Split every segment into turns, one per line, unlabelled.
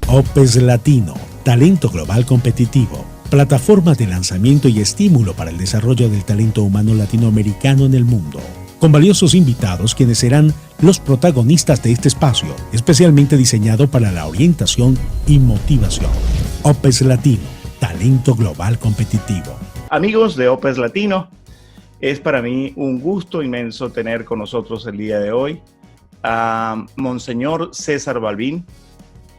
OPES Latino, talento global competitivo, plataforma de lanzamiento y estímulo para el desarrollo del talento humano latinoamericano en el mundo, con valiosos invitados quienes serán los protagonistas de este espacio, especialmente diseñado para la orientación y motivación. OPES Latino, talento global competitivo.
Amigos de OPES Latino, es para mí un gusto inmenso tener con nosotros el día de hoy a Monseñor César Balbín,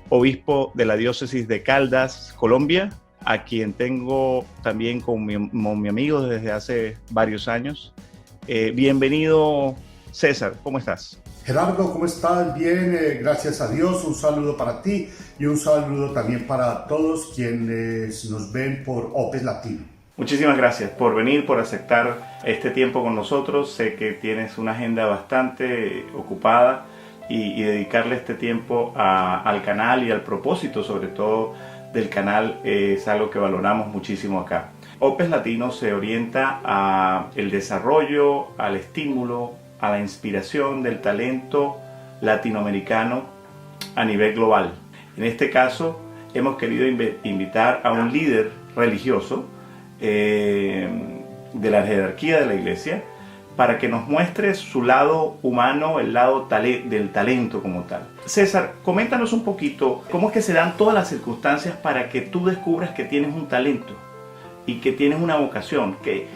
obispo de la diócesis de Caldas, Colombia, a quien tengo también como mi amigo desde hace varios años. Bienvenido, César, ¿cómo estás?
Gerardo, ¿cómo estás? Bien, gracias a Dios. Un saludo para ti y un saludo también para todos quienes nos ven por OPES Latino.
Muchísimas gracias por venir, por aceptar este tiempo con nosotros. Sé que tienes una agenda bastante ocupada y dedicarle este tiempo al canal y al propósito, sobre todo, del canal es algo que valoramos muchísimo acá. OPES Latino se orienta al desarrollo, al estímulo, a la inspiración del talento latinoamericano a nivel global. En este caso, hemos querido invitar a un líder religioso de la jerarquía de la iglesia para que nos muestre su lado humano, el lado del talento como tal. César, coméntanos un poquito cómo es que se dan todas las circunstancias para que tú descubras que tienes un talento y que tienes una vocación, que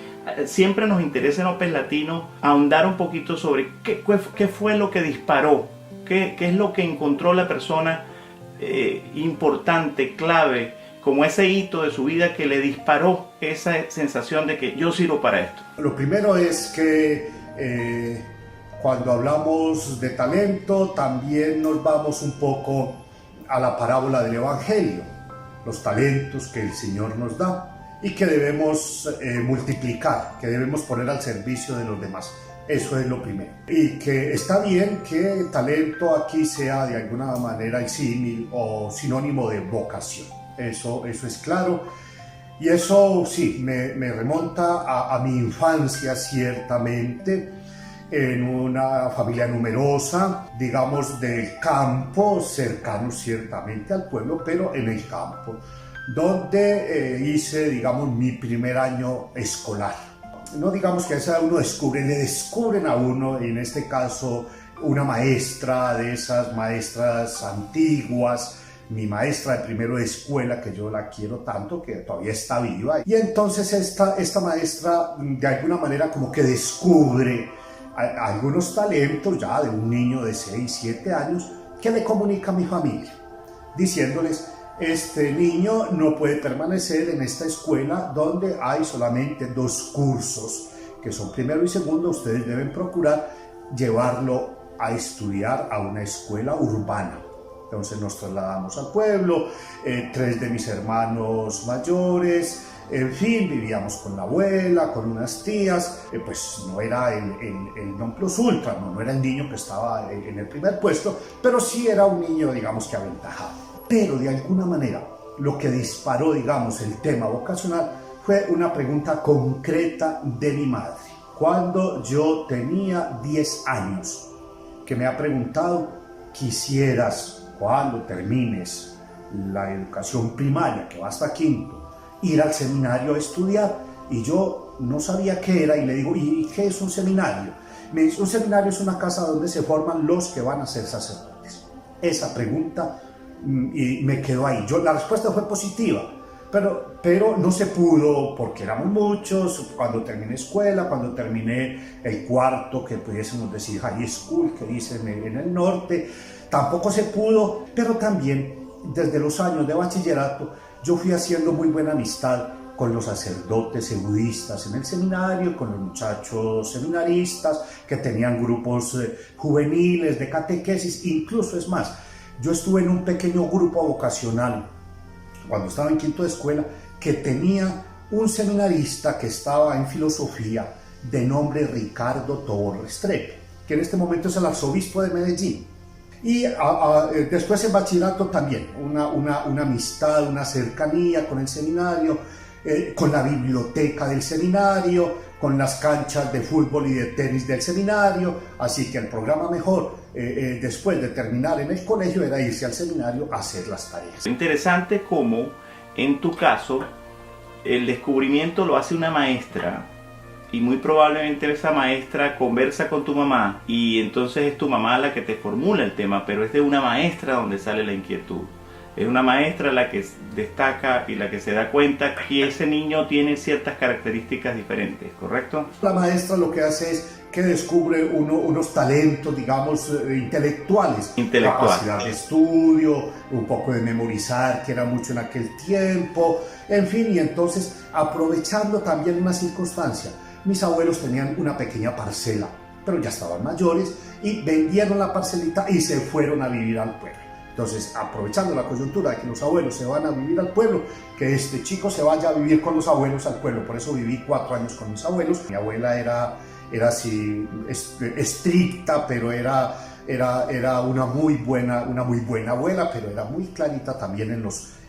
siempre nos interesa en OPES Latino ahondar un poquito sobre qué fue lo que disparó, qué es lo que encontró la persona importante, clave, como ese hito de su vida que le disparó esa sensación de que yo sirvo para esto.
Lo primero es que cuando hablamos de talento también nos vamos un poco a la parábola del Evangelio, los talentos que el Señor nos da y que debemos multiplicar, que debemos poner al servicio de los demás. Eso es lo primero. Y que está bien que talento aquí sea de alguna manera el símil o sinónimo de vocación. Eso es claro. Y eso sí, me remonta a mi infancia ciertamente, en una familia numerosa, digamos del campo, cercano ciertamente al pueblo, pero en el campo, donde hice, digamos, mi primer año escolar. No digamos que a esa uno descubre, le descubren a uno, en este caso, una maestra de esas maestras antiguas, mi maestra de primero de escuela, que yo la quiero tanto, que todavía está viva. Y entonces esta maestra, de alguna manera, como que descubre algunos talentos ya de un niño de 6, 7 años, que le comunica a mi familia, diciéndoles: este niño no puede permanecer en esta escuela donde hay solamente 2 cursos, que son primero y segundo. Ustedes deben procurar llevarlo a estudiar a una escuela urbana. Entonces nos trasladamos al pueblo, 3 de mis hermanos mayores, en fin, vivíamos con la abuela, con unas tías, pues no era el non plus ultra, no era el niño que estaba en el primer puesto, pero sí era un niño, digamos, que aventajado. Pero de alguna manera, lo que disparó, digamos, el tema vocacional fue una pregunta concreta de mi madre. Cuando yo tenía 10 años, que me ha preguntado: ¿quisieras, cuando termines la educación primaria, que va hasta quinto, ir al seminario a estudiar? Y yo no sabía qué era y le digo: ¿y qué es un seminario? Me dice: un seminario es una casa donde se forman los que van a ser sacerdotes. Esa pregunta y me quedó ahí. La respuesta fue positiva, pero no se pudo porque éramos muchos. Cuando terminé escuela, cuando terminé el cuarto, que pudiésemos decir high school, que dicen en el norte, tampoco se pudo. Pero también desde los años de bachillerato yo fui haciendo muy buena amistad con los sacerdotes budistas en el seminario, con los muchachos seminaristas que tenían grupos juveniles de catequesis. Incluso, es más, yo estuve en un pequeño grupo vocacional cuando estaba en quinto de escuela, que tenía un seminarista que estaba en filosofía de nombre Ricardo Tobo Restrepo, que en este momento es el arzobispo de Medellín. Y después en bachillerato también, una amistad, una cercanía con el seminario, con la biblioteca del seminario, con las canchas de fútbol y de tenis del seminario. Así que el programa mejor después de terminar en el colegio era irse al seminario a hacer las tareas.
Interesante cómo en tu caso el descubrimiento lo hace una maestra y muy probablemente esa maestra conversa con tu mamá y entonces es tu mamá la que te formula el tema, pero es de una maestra donde sale la inquietud. Es una maestra la que destaca y la que se da cuenta que ese niño tiene ciertas características diferentes, ¿correcto?
La maestra lo que hace es que descubre unos talentos, digamos, intelectuales. Capacidad de estudio, un poco de memorizar, que era mucho en aquel tiempo, en fin, y entonces aprovechando también una circunstancia. Mis abuelos tenían una pequeña parcela, pero ya estaban mayores y vendieron la parcelita y se fueron a vivir al pueblo. Entonces, aprovechando la coyuntura de que los abuelos se van a vivir al pueblo, que este chico se vaya a vivir con los abuelos al pueblo. Por eso viví 4 años con mis abuelos. Mi abuela era así estricta, pero era una muy buena abuela, pero era muy clarita también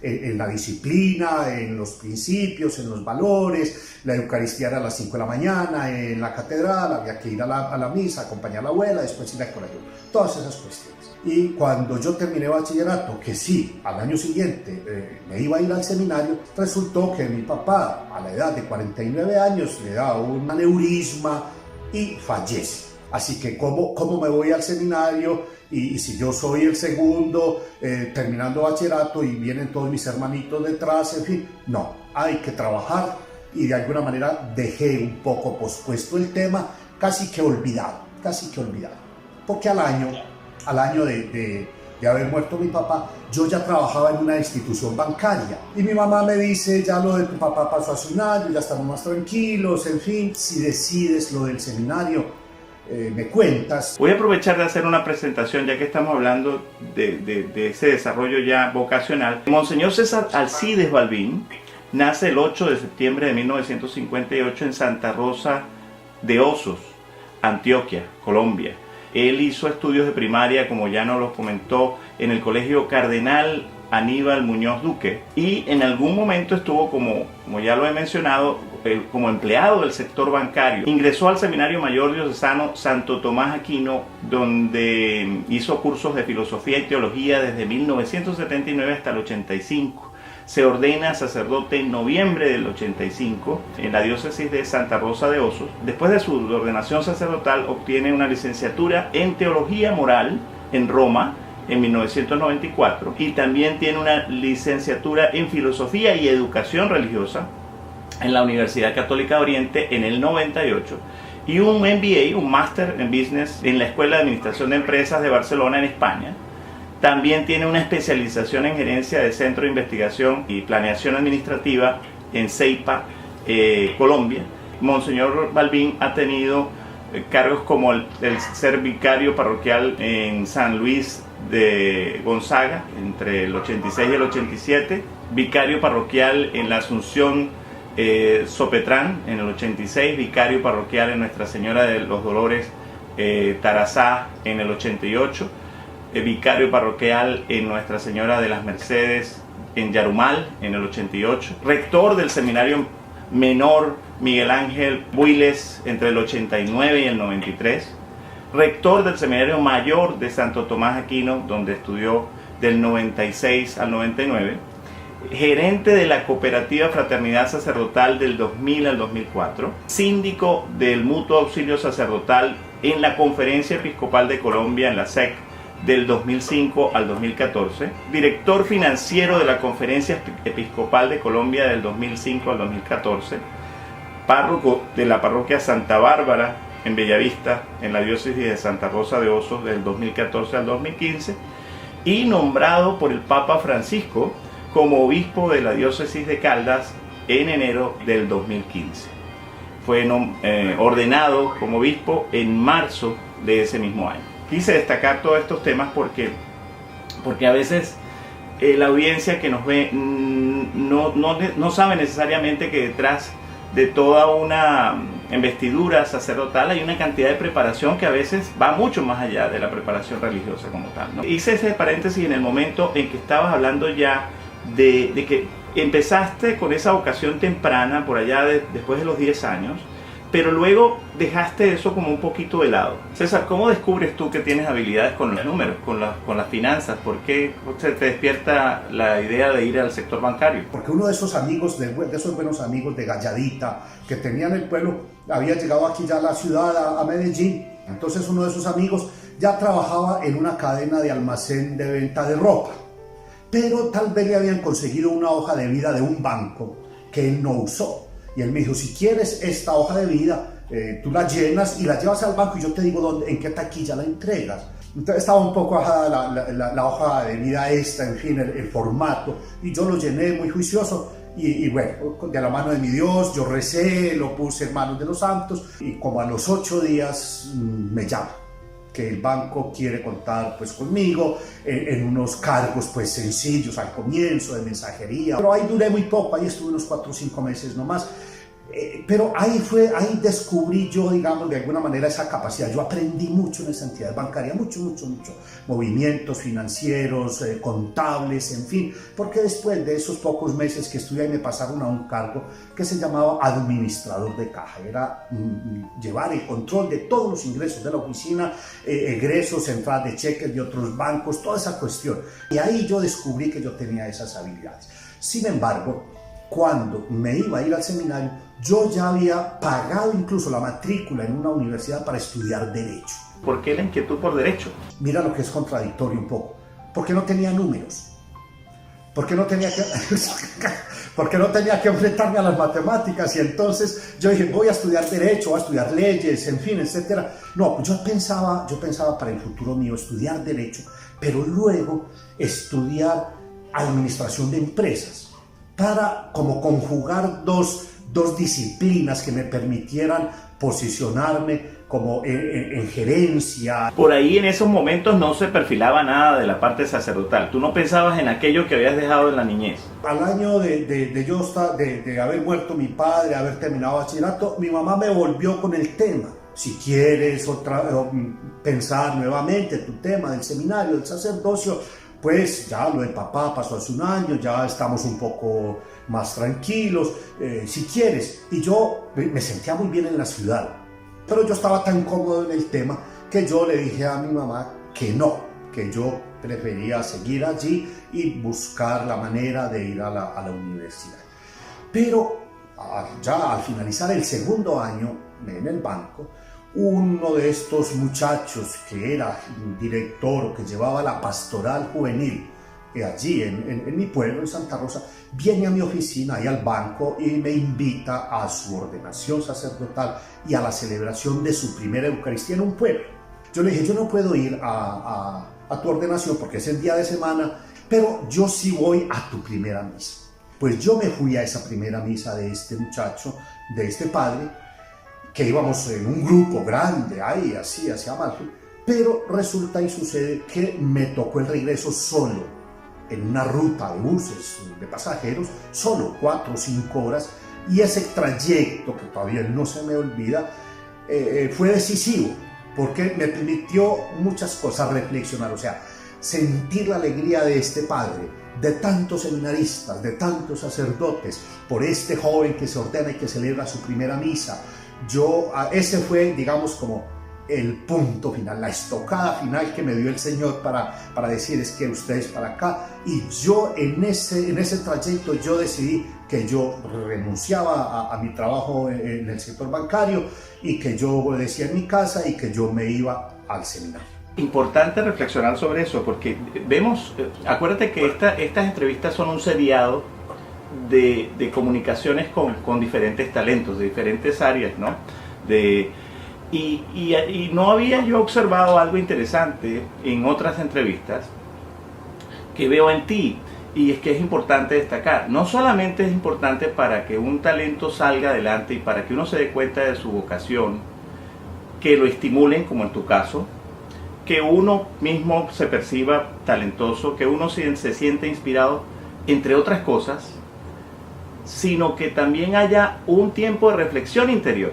en la disciplina, en los principios, en los valores. La Eucaristía era a las 5 de la mañana en la catedral, había que ir a la misa, acompañar a la abuela, después ir al colegio, todas esas cuestiones. Y cuando yo terminé bachillerato, que sí, al año siguiente me iba a ir al seminario, resultó que mi papá, a la edad de 49 años, le da un aneurisma y fallece. Así que, ¿cómo me voy al seminario? Y si yo soy el segundo, terminando bachillerato, y vienen todos mis hermanitos detrás, en fin, no, hay que trabajar, y de alguna manera dejé un poco pospuesto el tema, casi que olvidado, porque al año de haber muerto mi papá, yo ya trabajaba en una institución bancaria. Y mi mamá me dice, ya lo de tu papá pasó hace un año, ya estamos más tranquilos, en fin, si decides lo del seminario, me cuentas.
Voy a aprovechar de hacer una presentación, ya que estamos hablando de ese desarrollo ya vocacional. Monseñor César Alcides Balbín nace el 8 de septiembre de 1958 en Santa Rosa de Osos, Antioquia, Colombia. Él hizo estudios de primaria, como ya nos los comentó, en el Colegio Cardenal Aníbal Muñoz Duque, y en algún momento estuvo, como ya lo he mencionado, como empleado del sector bancario. Ingresó al Seminario Mayor Diocesano Santo Tomás Aquino, donde hizo cursos de filosofía y teología desde 1979 hasta el 85. Se ordena sacerdote en noviembre del 85 en la diócesis de Santa Rosa de Osos. Después de su ordenación sacerdotal obtiene una licenciatura en teología moral en Roma en 1994 y también tiene una licenciatura en filosofía y educación religiosa en la Universidad Católica de Oriente en el 98 y un MBA, un máster en business en la Escuela de Administración de Empresas de Barcelona en España. También tiene una especialización en gerencia de Centro de Investigación y Planeación Administrativa en Ceipa, Colombia. Monseñor Balbín ha tenido cargos como el ser vicario parroquial en San Luis de Gonzaga entre el 86 y el 87, vicario parroquial en la Asunción Sopetrán en el 86, vicario parroquial en Nuestra Señora de los Dolores Tarazá en el 88, vicario parroquial en Nuestra Señora de las Mercedes en Yarumal en el 88, rector del Seminario Menor Miguel Ángel Builes entre el 89 y el 93, rector del Seminario Mayor de Santo Tomás Aquino, donde estudió del 96 al 99, gerente de la Cooperativa Fraternidad Sacerdotal del 2000 al 2004, síndico del Mutuo Auxilio Sacerdotal en la Conferencia Episcopal de Colombia, en la SEC, del 2005 al 2014, director financiero de la Conferencia Episcopal de Colombia del 2005 al 2014, párroco de la parroquia Santa Bárbara en Bellavista, en la diócesis de Santa Rosa de Osos del 2014 al 2015, y nombrado por el Papa Francisco como obispo de la diócesis de Caldas en enero del 2015. Fue ordenado como obispo en marzo de ese mismo año. Quise destacar todos estos temas porque a veces la audiencia que nos ve no sabe necesariamente que detrás de toda una investidura sacerdotal hay una cantidad de preparación que a veces va mucho más allá de la preparación religiosa como tal, ¿no? Hice ese paréntesis en el momento en que estabas hablando ya de que empezaste con esa vocación temprana por allá después de los 10 años pero luego dejaste eso como un poquito de lado. César, ¿cómo descubres tú que tienes habilidades con los números, con las finanzas? ¿Por qué se te despierta la idea de ir al sector bancario?
Porque uno de esos amigos, de esos buenos amigos de Galladita, que tenían el pueblo, había llegado aquí ya a la ciudad, a Medellín. Entonces uno de esos amigos ya trabajaba en una cadena de almacén de venta de ropa, pero tal vez le habían conseguido una hoja de vida de un banco que él no usó. Y él me dijo, si quieres esta hoja de vida, tú la llenas y la llevas al banco y yo te digo dónde, en qué taquilla la entregas. Entonces estaba un poco ajada la hoja de vida esta, en fin, el formato, y yo lo llené muy juicioso. Y bueno, de la mano de mi Dios, yo recé, lo puse en manos de los santos, y como a los 8 días me llama que el banco quiere contar pues conmigo en unos cargos pues sencillos al comienzo de mensajería, pero ahí duré muy poco, ahí estuve unos 4 o 5 meses nomás. Pero ahí descubrí yo, digamos, de alguna manera esa capacidad. Yo aprendí mucho en esa entidad bancaria, mucho. Movimientos financieros, contables, en fin. Porque después de esos pocos meses que estuve ahí me pasaron a un cargo que se llamaba administrador de caja. Era llevar el control de todos los ingresos de la oficina, egresos, entradas de cheques de otros bancos, toda esa cuestión. Y ahí yo descubrí que yo tenía esas habilidades. Sin embargo, cuando me iba a ir al seminario, yo ya había pagado incluso la matrícula en una universidad para estudiar Derecho.
¿Por qué la inquietud por Derecho?
Mira lo que es contradictorio un poco. Porque no tenía números. Porque no tenía que enfrentarme a las matemáticas. Y entonces yo dije, voy a estudiar Derecho, voy a estudiar leyes, en fin, etc. No, yo pensaba para el futuro mío estudiar Derecho, pero luego estudiar Administración de Empresas, para como conjugar dos disciplinas que me permitieran posicionarme como en gerencia.
Por ahí en esos momentos no se perfilaba nada de la parte sacerdotal. ¿Tú no pensabas en aquello que habías dejado en la niñez?
Al año de haber muerto mi padre, haber terminado bachillerato, mi mamá me volvió con el tema. Si quieres pensar nuevamente tu tema del seminario, del sacerdocio, pues ya lo de papá pasó hace un año, ya estamos un poco más tranquilos, si quieres. Y yo me sentía muy bien en la ciudad, pero yo estaba tan cómodo en el tema que yo le dije a mi mamá que no, que yo prefería seguir allí y buscar la manera de ir a la universidad. Pero ya al finalizar el segundo año en el banco, uno de estos muchachos que era director o que llevaba la pastoral juvenil allí en mi pueblo, en Santa Rosa, viene a mi oficina y al banco y me invita a su ordenación sacerdotal y a la celebración de su primera Eucaristía en un pueblo. Yo le dije, yo no puedo ir a tu ordenación porque es el día de semana, pero yo sí voy a tu primera misa. Pues yo me fui a esa primera misa de este muchacho, de este padre, que íbamos en un grupo grande, ahí así, hacia Amalfi, pero resulta y sucede que me tocó el regreso solo, en una ruta de buses, de pasajeros, solo 4 o 5 horas, y ese trayecto, que todavía no se me olvida, fue decisivo, porque me permitió muchas cosas reflexionar, o sea, sentir la alegría de este padre, de tantos seminaristas, de tantos sacerdotes, por este joven que se ordena y que celebra su primera misa. Ese fue, digamos, como el punto final, la estocada final que me dio el Señor para decir, es que usted es para acá. Y yo en ese trayecto yo decidí que yo renunciaba a mi trabajo en el sector bancario y que yo obedecía en mi casa y que yo me iba al seminario.
Importante reflexionar sobre eso, porque vemos, acuérdate que estas entrevistas son un seriado de comunicaciones con diferentes talentos, de diferentes áreas, ¿no? Y no había yo observado algo interesante en otras entrevistas que veo en ti, y es que es importante destacar. No solamente es importante para que un talento salga adelante y para que uno se dé cuenta de su vocación, que lo estimulen, como en tu caso, que uno mismo se perciba talentoso, que uno se siente inspirado, entre otras cosas, sino que también haya un tiempo de reflexión interior,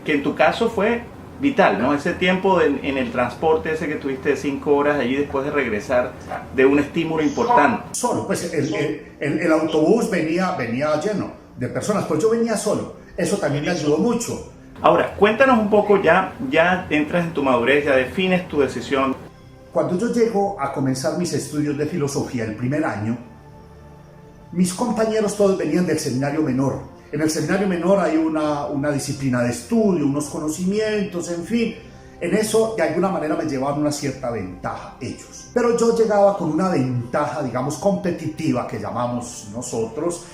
que en tu caso fue vital, ¿no? Ese tiempo en el transporte ese que tuviste de 5 horas allí después de regresar, de un estímulo importante.
Solo, pues el autobús venía lleno de personas, pues yo venía solo, eso también me ayudó mucho.
Ahora, cuéntanos un poco, ya entras en tu madurez, ya defines tu decisión.
Cuando yo llego a comenzar mis estudios de filosofía el primer año, mis compañeros todos venían del seminario menor. En el seminario menor hay una disciplina de estudio, unos conocimientos, en fin. En eso, de alguna manera, me llevaban una cierta ventaja ellos. Pero yo llegaba con una ventaja, digamos, competitiva, que llamamos nosotros,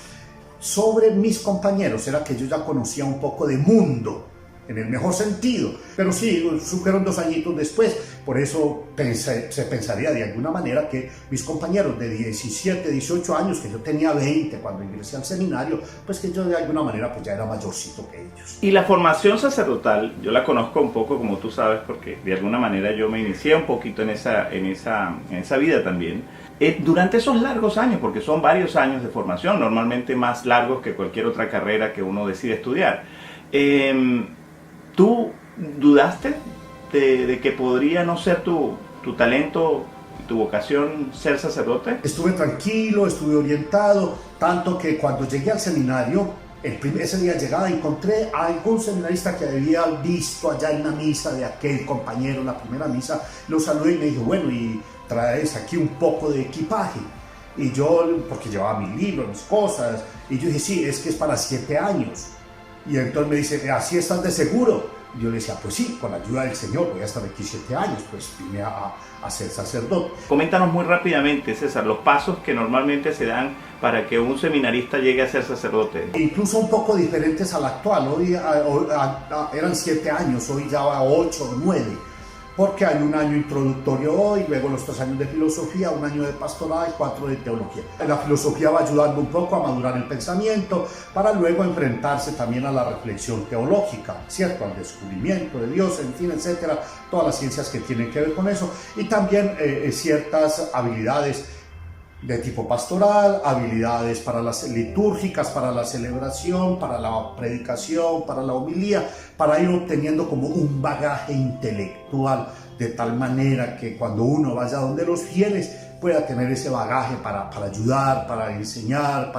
sobre mis compañeros. Era que yo ya conocía un poco de mundo, en el mejor sentido. Pero sí, fueron 2 añitos después. Por eso se pensaría de alguna manera que mis compañeros de 17, 18 años, que yo tenía 20 cuando ingresé al seminario, pues que yo de alguna manera pues ya era mayorcito que ellos.
Y la formación sacerdotal, yo la conozco un poco, como tú sabes, porque de alguna manera yo me inicié un poquito en esa vida también. Durante esos largos años, porque son varios años de formación, normalmente más largos que cualquier otra carrera que uno decide estudiar. ¿Tú dudaste de que podría no ser tu talento, tu vocación ser sacerdote?
Estuve tranquilo, estuve orientado, tanto que cuando llegué al seminario, ese día llegada, encontré a algún seminarista que había visto allá en la misa de aquel compañero, la primera misa, lo saludé y me dijo, bueno, y traes aquí un poco de equipaje. Y yo, porque llevaba mi libro, mis cosas, y yo dije, sí, es que es para 7 años. Y entonces me dice, ¿así estás de seguro? Y yo le decía, pues sí, con la ayuda del Señor, voy a estar aquí 7 años, pues vine a ser sacerdote.
Coméntanos muy rápidamente, César, los pasos que normalmente se dan para que un seminarista llegue a ser sacerdote.
Incluso un poco diferentes al actual. Hoy eran 7 años, hoy ya va 8 o 9. Porque hay un año introductorio hoy, luego los 3 años de filosofía, 1 año de pastoral, 4 de teología. La filosofía va ayudando un poco a madurar el pensamiento para luego enfrentarse también a la reflexión teológica, ¿cierto? Al descubrimiento de Dios, en fin, etcétera, todas las ciencias que tienen que ver con eso y también ciertas habilidades de tipo pastoral, habilidades para las litúrgicas, para la celebración, para la predicación, para la homilía, para ir obteniendo como un bagaje intelectual de tal manera que cuando uno vaya donde los fieles pueda tener ese bagaje para ayudar, para enseñar,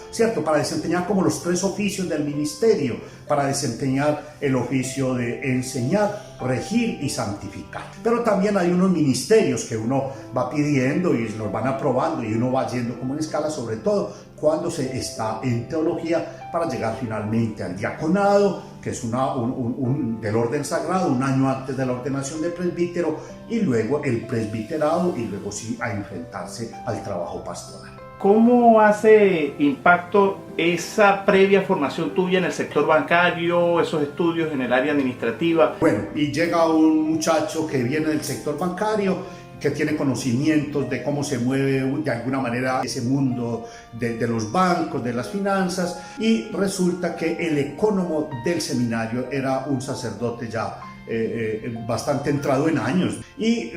¿cierto? Para desempeñar como los 3 oficios del ministerio, para desempeñar el oficio de enseñar, regir y santificar. Pero también hay unos ministerios que uno va pidiendo y los van aprobando y uno va yendo como en escala, sobre todo cuando se está en teología, para llegar finalmente al diaconado, que es del orden sagrado, 1 año antes de la ordenación de presbítero, y luego el presbiterado, y luego sí a enfrentarse al trabajo pastoral.
¿Cómo hace impacto esa previa formación tuya en el sector bancario, esos estudios en el área administrativa?
Bueno, y llega un muchacho que viene del sector bancario, que tiene conocimientos de cómo se mueve de alguna manera ese mundo de los bancos, de las finanzas, y resulta que el ecónomo del seminario era un sacerdote ya bastante entrado en años, y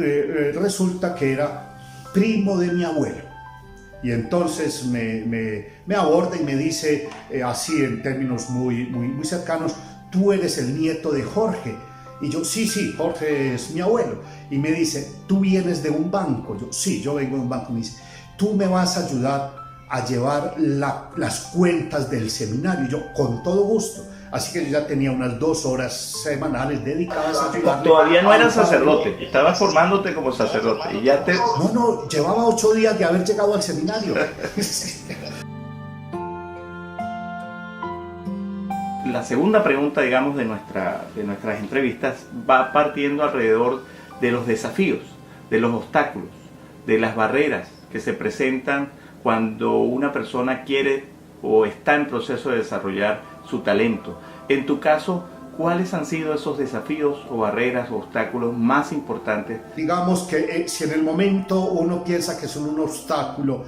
resulta que era primo de mi abuelo. Y entonces me aborda y me dice, así en términos muy cercanos, tú eres el nieto de Jorge. Y yo, sí, Jorge es mi abuelo. Y me dice, ¿tú vienes de un banco? Yo, sí, yo vengo de un banco. Me dice, ¿tú me vas a ayudar a llevar las cuentas del seminario? Y yo, con todo gusto. Así que yo ya tenía unas 2 horas semanales dedicadas a ayudarle.
Todavía no eras sacerdote, estabas formándote como sacerdote. Y ya
No, llevaba 8 días de haber llegado al seminario.
La segunda pregunta, digamos, de nuestras entrevistas va partiendo alrededor de los desafíos, de los obstáculos, de las barreras que se presentan cuando una persona quiere o está en proceso de desarrollar su talento. En tu caso, ¿cuáles han sido esos desafíos o barreras o obstáculos más importantes?
Digamos que si en el momento uno piensa que son un obstáculo,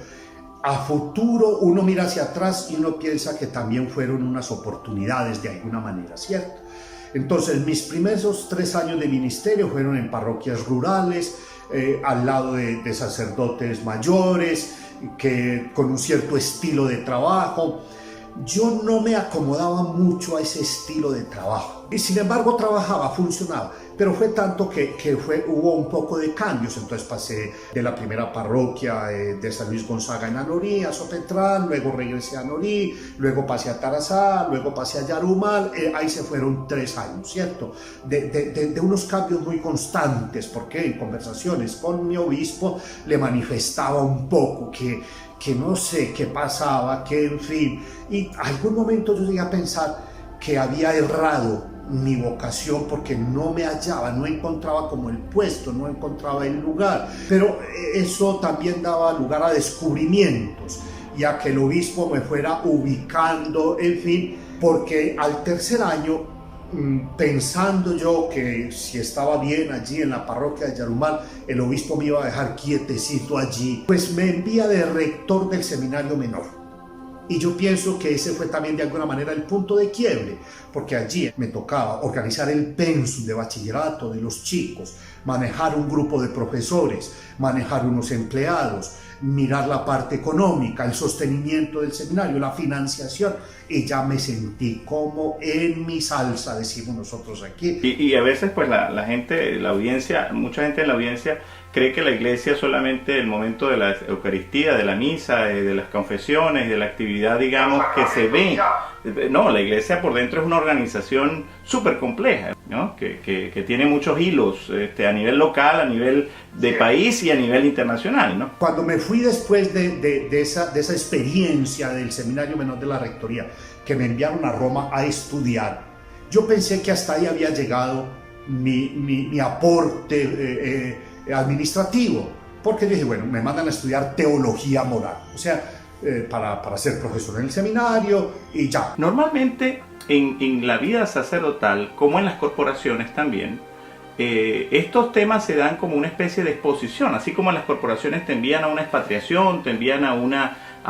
a futuro uno mira hacia atrás y uno piensa que también fueron unas oportunidades de alguna manera, ¿cierto? Entonces mis primeros 3 años de ministerio fueron en parroquias rurales, al lado de sacerdotes mayores, con un cierto estilo de trabajo. Yo no me acomodaba mucho a ese estilo de trabajo. Y sin embargo trabajaba, funcionaba, pero fue tanto que hubo un poco de cambios. Entonces pasé de la primera parroquia de San Luis Gonzaga en Anorí a Sopetrán, luego regresé a Anorí, luego pasé a Tarazá, luego pasé a Yarumal. Ahí se fueron 3 años, ¿cierto? De unos cambios muy constantes, porque en conversaciones con mi obispo le manifestaba un poco que no sé qué pasaba, que en fin, y algún momento yo llegué a pensar que había errado mi vocación porque no me hallaba, no encontraba como el puesto, no encontraba el lugar, pero eso también daba lugar a descubrimientos y a que el obispo me fuera ubicando, en fin, porque al tercer año, pensando yo que si estaba bien allí en la parroquia de Yarumal, el obispo me iba a dejar quietecito allí, pues me envía de rector del seminario menor. Y yo pienso que ese fue también de alguna manera el punto de quiebre, porque allí me tocaba organizar el pensum de bachillerato de los chicos, manejar un grupo de profesores, manejar unos empleados, mirar la parte económica, el sostenimiento del seminario, la financiación, y ya me sentí como en mi salsa, decimos nosotros aquí.
Y a veces pues la gente, la audiencia, mucha gente en la audiencia cree que la iglesia es solamente el momento de la Eucaristía, de la misa, de las confesiones, de la actividad, digamos, que se ve. No, la iglesia por dentro es una organización súper compleja, ¿no? que tiene muchos hilos a nivel local, a nivel de país y a nivel internacional, ¿no?
Cuando me fui después de esa experiencia del Seminario Menor de la Rectoría, que me enviaron a Roma a estudiar, yo pensé que hasta ahí había llegado mi aporte administrativo, porque dije, bueno, me mandan a estudiar teología moral, o sea, para ser profesor en el seminario y ya.
Normalmente en la vida sacerdotal, como en las corporaciones también, estos temas se dan como una especie de exposición, así como en las corporaciones te envían a una expatriación, te envían a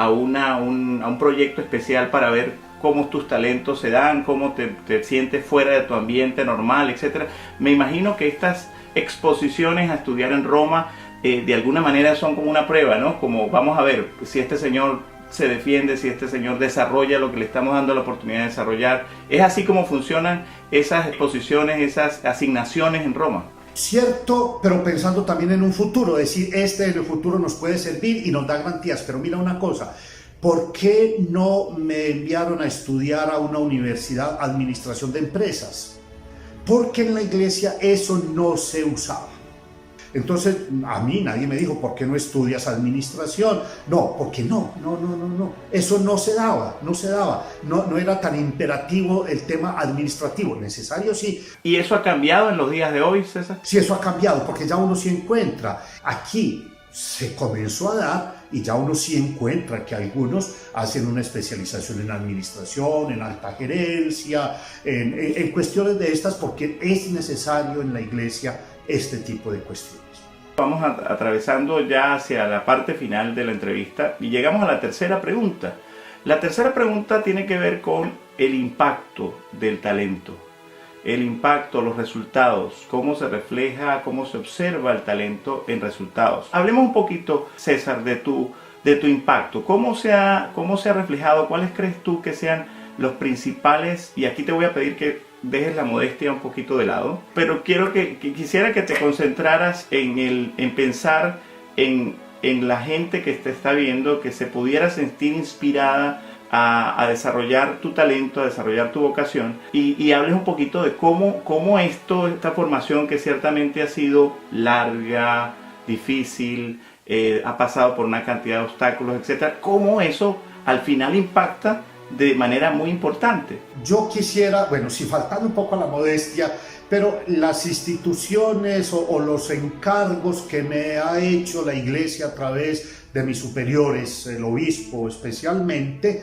un proyecto especial para ver cómo tus talentos se dan, cómo te sientes fuera de tu ambiente normal, etc. Me imagino que estas exposiciones a estudiar en Roma de alguna manera son como una prueba, ¿no? Como vamos a ver si este señor se defiende, si este señor desarrolla lo que le estamos dando la oportunidad de desarrollar. ¿Es así como funcionan esas exposiciones, esas asignaciones en Roma?
Cierto, pero pensando también en un futuro, decir, en el futuro nos puede servir y nos da garantías. Pero mira una cosa, ¿por qué no me enviaron a estudiar a una universidad administración de empresas? Porque en la iglesia eso no se usaba. Entonces a mí nadie me dijo, ¿por qué no estudias administración? No, porque no, eso no se daba, no era tan imperativo el tema administrativo, necesario sí.
¿Y eso ha cambiado en los días de hoy, César?
Sí, eso ha cambiado, porque ya uno sí encuentra, aquí se comenzó a dar y ya uno sí encuentra que algunos hacen una especialización en administración, en alta gerencia, en cuestiones de estas, porque es necesario en la iglesia este tipo de cuestiones.
Vamos atravesando ya hacia la parte final de la entrevista y llegamos a la tercera pregunta. La tercera pregunta tiene que ver con el impacto del talento. El impacto, los resultados, cómo se refleja, cómo se observa el talento en resultados. Hablemos un poquito, César, de tu impacto. ¿Cómo se ha reflejado? ¿Cuáles crees tú que sean los principales? Y aquí te voy a pedir que dejes la modestia un poquito de lado, pero quisiera que te concentraras en pensar en la gente que te está viendo, que se pudiera sentir inspirada a desarrollar tu talento, a desarrollar tu vocación, y hables un poquito de cómo esta formación, que ciertamente ha sido larga, difícil, ha pasado por una cantidad de obstáculos, etcétera, cómo eso al final impacta de manera muy importante.
Yo quisiera, bueno, si faltando un poco a la modestia, pero las instituciones o los encargos que me ha hecho la iglesia a través de mis superiores, el obispo especialmente,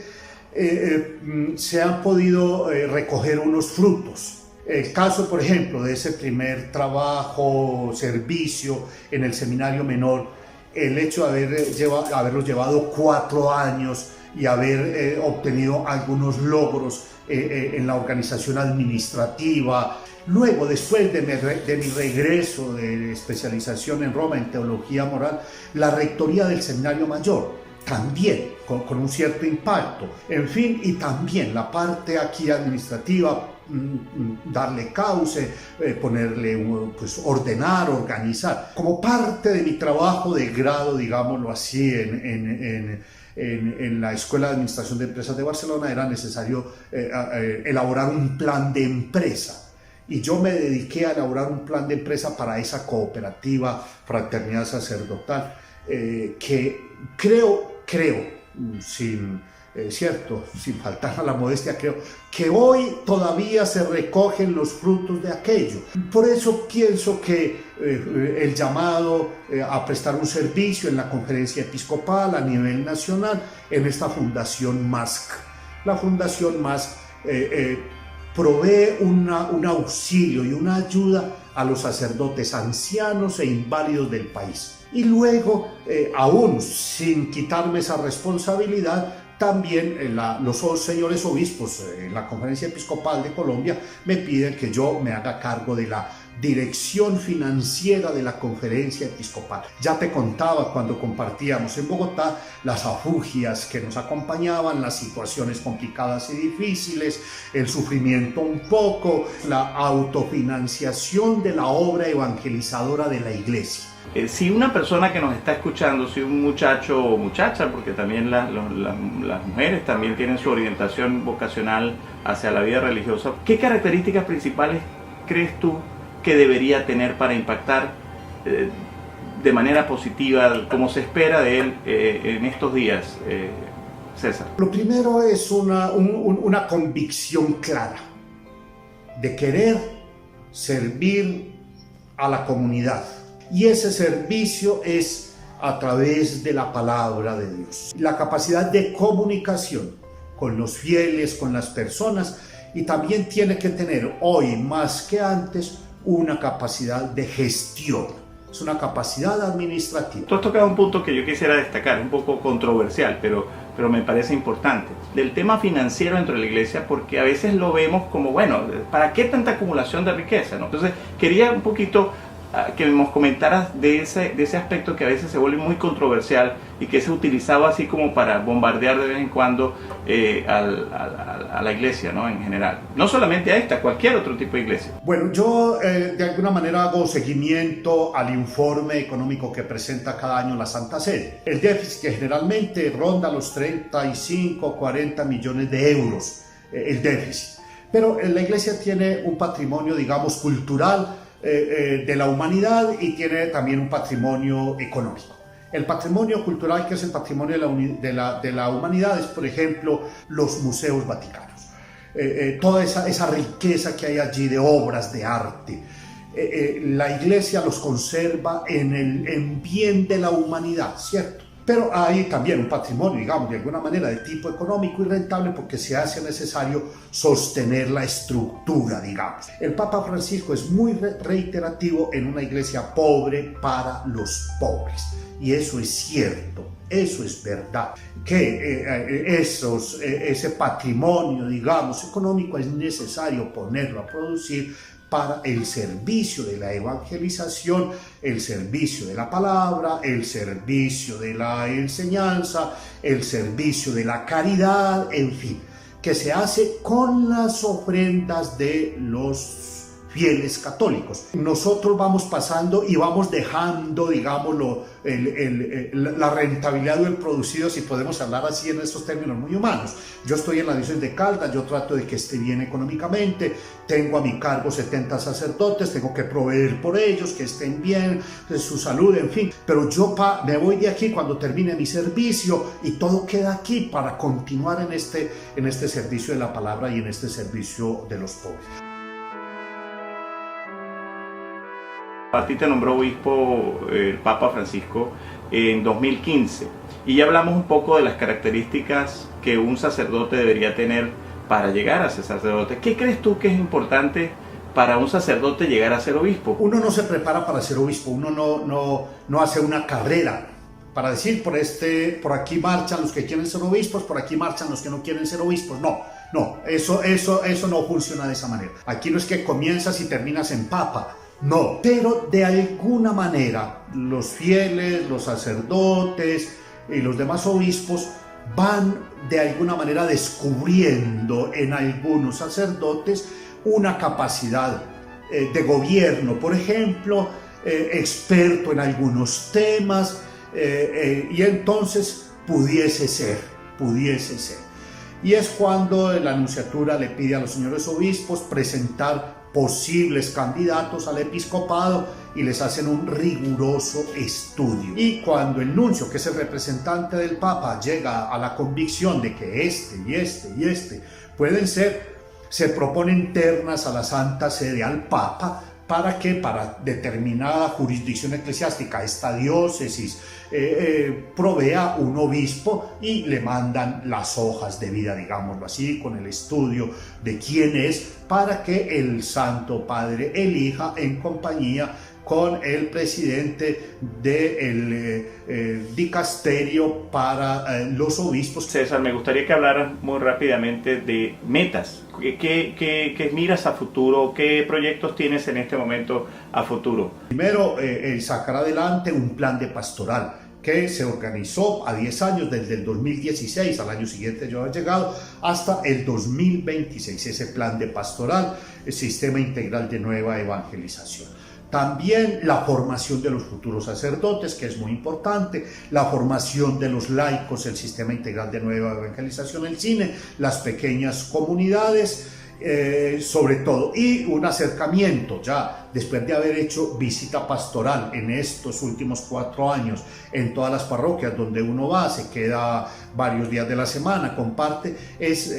se han podido recoger unos frutos. El caso, por ejemplo, de ese primer trabajo, servicio en el seminario menor, el hecho de haberlos llevado 4 años y haber obtenido algunos logros en la organización administrativa. Luego, después de mi regreso de especialización en Roma en teología moral, la rectoría del seminario mayor, también con un cierto impacto. En fin, y también la parte aquí administrativa, darle cauce, ponerle, pues, ordenar, organizar. Como parte de mi trabajo de grado, digámoslo así, en la Escuela de Administración de Empresas de Barcelona, era necesario elaborar un plan de empresa. Y yo me dediqué a elaborar un plan de empresa para esa cooperativa Fraternidad Sacerdotal, que creo, sin faltar a la modestia, creo que hoy todavía se recogen los frutos de aquello. Por eso pienso que el llamado a prestar un servicio en la conferencia episcopal a nivel nacional, en esta Fundación MASC. La Fundación MASC provee un auxilio y una ayuda a los sacerdotes ancianos e inválidos del país. Y luego, aún sin quitarme esa responsabilidad, también los señores obispos en la Conferencia Episcopal de Colombia me piden que yo me haga cargo de la dirección financiera de la Conferencia Episcopal. Ya te contaba cuando compartíamos en Bogotá las afugias que nos acompañaban, las situaciones complicadas y difíciles, el sufrimiento un poco, la autofinanciación de la obra evangelizadora de la Iglesia.
Si una persona que nos está escuchando, si un muchacho o muchacha, porque también las mujeres también tienen su orientación vocacional hacia la vida religiosa, ¿qué características principales crees tú que debería tener para impactar de manera positiva, como se espera de él en estos días, César?
Lo primero es una convicción clara de querer servir a la comunidad. Y ese servicio es a través de la palabra de Dios. La capacidad de comunicación con los fieles, con las personas, y también tiene que tener hoy más que antes una capacidad de gestión. Es una capacidad administrativa.
Tú has tocado un punto que yo quisiera destacar, un poco controversial, pero me parece importante. Del tema financiero dentro de la iglesia, porque a veces lo vemos como, bueno, ¿para qué tanta acumulación de riqueza, no? Entonces, quería un poquito que nos comentaras de ese aspecto que a veces se vuelve muy controversial y que se utilizaba así como para bombardear de vez en cuando a la iglesia, ¿no? En general. No solamente a esta, cualquier otro tipo de iglesia.
Bueno, yo de alguna manera hago seguimiento al informe económico que presenta cada año la Santa Sede. El déficit que generalmente ronda los 35, 40 millones de euros, el déficit. Pero la iglesia tiene un patrimonio, digamos, cultural, de la humanidad, y tiene también un patrimonio económico. El patrimonio cultural, que es el patrimonio de la humanidad, es, por ejemplo, los museos vaticanos. Toda esa riqueza que hay allí de obras de arte. La iglesia los conserva en bien de la humanidad, ¿cierto? Pero hay también un patrimonio, digamos, de alguna manera de tipo económico y rentable, porque se hace necesario sostener la estructura, digamos. El Papa Francisco es muy reiterativo en una iglesia pobre para los pobres. Y eso es cierto, eso es verdad. Que ese patrimonio, digamos, económico es necesario ponerlo a producir para el servicio de la evangelización, el servicio de la palabra, el servicio de la enseñanza, el servicio de la caridad, en fin, que se hace con las ofrendas de los fieles católicos. Nosotros vamos pasando y vamos dejando, digámoslo, la rentabilidad o el producido, si podemos hablar así en estos términos muy humanos. Yo estoy en la diócesis de Caldas, yo trato de que esté bien económicamente, tengo a mi cargo 70 sacerdotes, tengo que proveer por ellos, que estén bien, de su salud, en fin. Pero yo me voy de aquí cuando termine mi servicio, y todo queda aquí para continuar en este servicio de la palabra y en este servicio de los pobres.
A ti te nombró obispo el Papa Francisco en 2015, y ya hablamos un poco de las características que un sacerdote debería tener para llegar a ser sacerdote. ¿Qué crees tú que es importante para un sacerdote llegar a ser obispo?
Uno no se prepara para ser obispo, uno no hace una carrera para decir por aquí marchan los que quieren ser obispos, por aquí marchan los que no quieren ser obispos. No, eso no funciona de esa manera. Aquí no es que comienzas y terminas en papa. No, pero de alguna manera los fieles, los sacerdotes y los demás obispos van de alguna manera descubriendo en algunos sacerdotes una capacidad de gobierno, por ejemplo, experto en algunos temas, y entonces pudiese ser. Y es cuando la nunciatura le pide a los señores obispos presentar posibles candidatos al episcopado y les hacen un riguroso estudio. Y cuando el nuncio, que es el representante del Papa, llega a la convicción de que este pueden ser, se proponen ternas a la Santa Sede, al Papa, para que para determinada jurisdicción eclesiástica, esta diócesis, provea un obispo y le mandan las hojas de vida, digámoslo así, con el estudio de quién es, para que el Santo Padre elija en compañía con el presidente del dicasterio para los obispos.
César, me gustaría que hablaras muy rápidamente de metas. ¿Qué miras a futuro? ¿Qué proyectos tienes en este momento a futuro?
Primero, el sacar adelante un plan de pastoral que se organizó a 10 años, desde el 2016, al año siguiente yo he llegado, hasta el 2026, ese plan de pastoral, el sistema integral de nueva evangelización. También la formación de los futuros sacerdotes, que es muy importante, la formación de los laicos, el sistema integral de nueva evangelización, el cine, las pequeñas comunidades, sobre todo, y un acercamiento ya después de haber hecho visita pastoral en estos últimos 4 años en todas las parroquias donde uno va, se queda varios días de la semana, comparte, es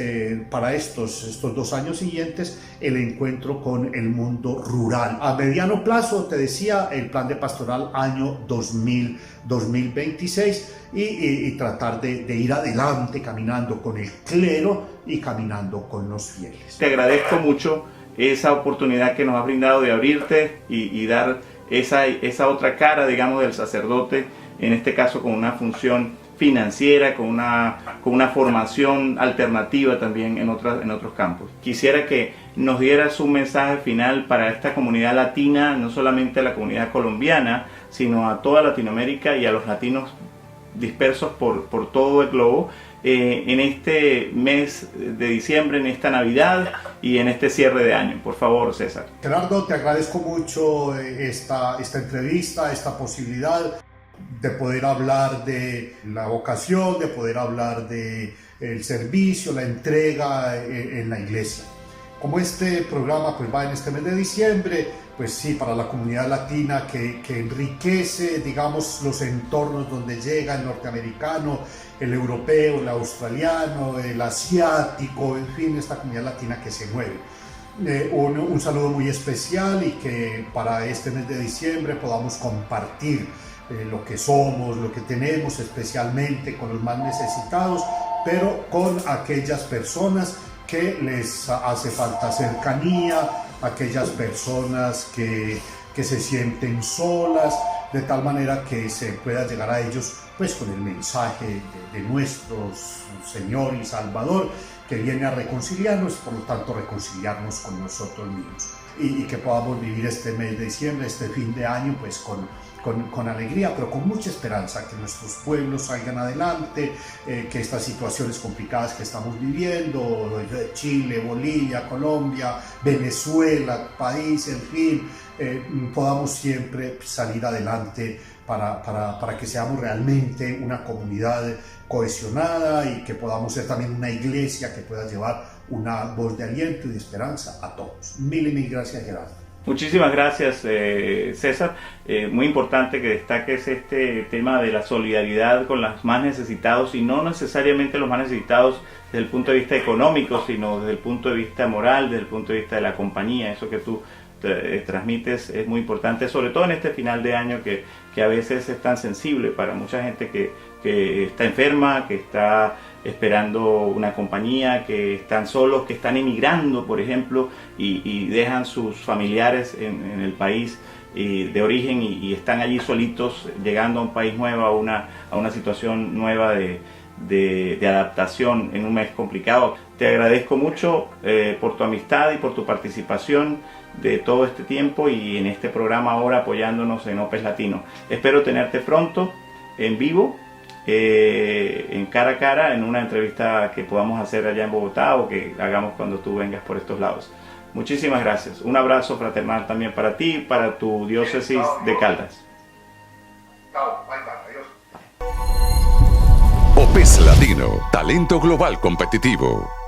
para estos 2 años siguientes el encuentro con el mundo rural. A mediano plazo, te decía, el plan de pastoral año 2026 y tratar de ir adelante caminando con el clero y caminando con los fieles.
Te agradezco mucho esa oportunidad que nos has brindado de abrirte y dar esa otra cara, digamos, del sacerdote, en este caso con una función financiera, con una formación alternativa también en otros campos. Quisiera que nos dieras un mensaje final para esta comunidad latina, no solamente a la comunidad colombiana, sino a toda Latinoamérica y a los latinos dispersos por todo el globo, en este mes de diciembre, en esta Navidad y en este cierre de año. Por favor, César.
Gerardo, te agradezco mucho esta entrevista, esta posibilidad de poder hablar de la vocación, de poder hablar del servicio, la entrega en la iglesia. Como este programa pues va en este mes de diciembre, pues sí, para la comunidad latina que enriquece, digamos, los entornos donde llega el norteamericano, el europeo, el australiano, el asiático, en fin, esta comunidad latina que se mueve. Un saludo muy especial y que para este mes de diciembre podamos compartir lo que somos, lo que tenemos, especialmente con los más necesitados, pero con aquellas personas que les hace falta cercanía, aquellas personas que se sienten solas, de tal manera que se pueda llegar a ellos pues con el mensaje de nuestro Señor y Salvador, que viene a reconciliarnos, por lo tanto reconciliarnos con nosotros mismos, y que podamos vivir este mes de diciembre, este fin de año, pues con alegría, pero con mucha esperanza, que nuestros pueblos salgan adelante, que estas situaciones complicadas que estamos viviendo, Chile, Bolivia, Colombia, Venezuela, país, en fin, podamos siempre salir adelante para que seamos realmente una comunidad cohesionada y que podamos ser también una iglesia que pueda llevar una voz de aliento y de esperanza a todos. Mil y mil gracias, Gerardo.
Muchísimas gracias, César. Muy importante que destaques este tema de la solidaridad con los más necesitados, y no necesariamente los más necesitados desde el punto de vista económico, sino desde el punto de vista moral, desde el punto de vista de la compañía. Eso que tú transmites es muy importante, sobre todo en este final de año que a veces es tan sensible para mucha gente que está enferma, que está esperando una compañía, que están solos, que están emigrando, por ejemplo, y dejan sus familiares en el país de origen y están allí solitos, llegando a un país nuevo, a una situación nueva de adaptación en un mes complicado. Te agradezco mucho por tu amistad y por tu participación de todo este tiempo y en este programa ahora apoyándonos en Opes Latino. Espero tenerte pronto en vivo, en cara a cara, en una entrevista que podamos hacer allá en Bogotá o que hagamos cuando tú vengas por estos lados. Muchísimas gracias. Un abrazo fraternal también para ti y para tu diócesis de Caldas.
Chao, bye, bye, adiós.
OPES Latino, talento global competitivo.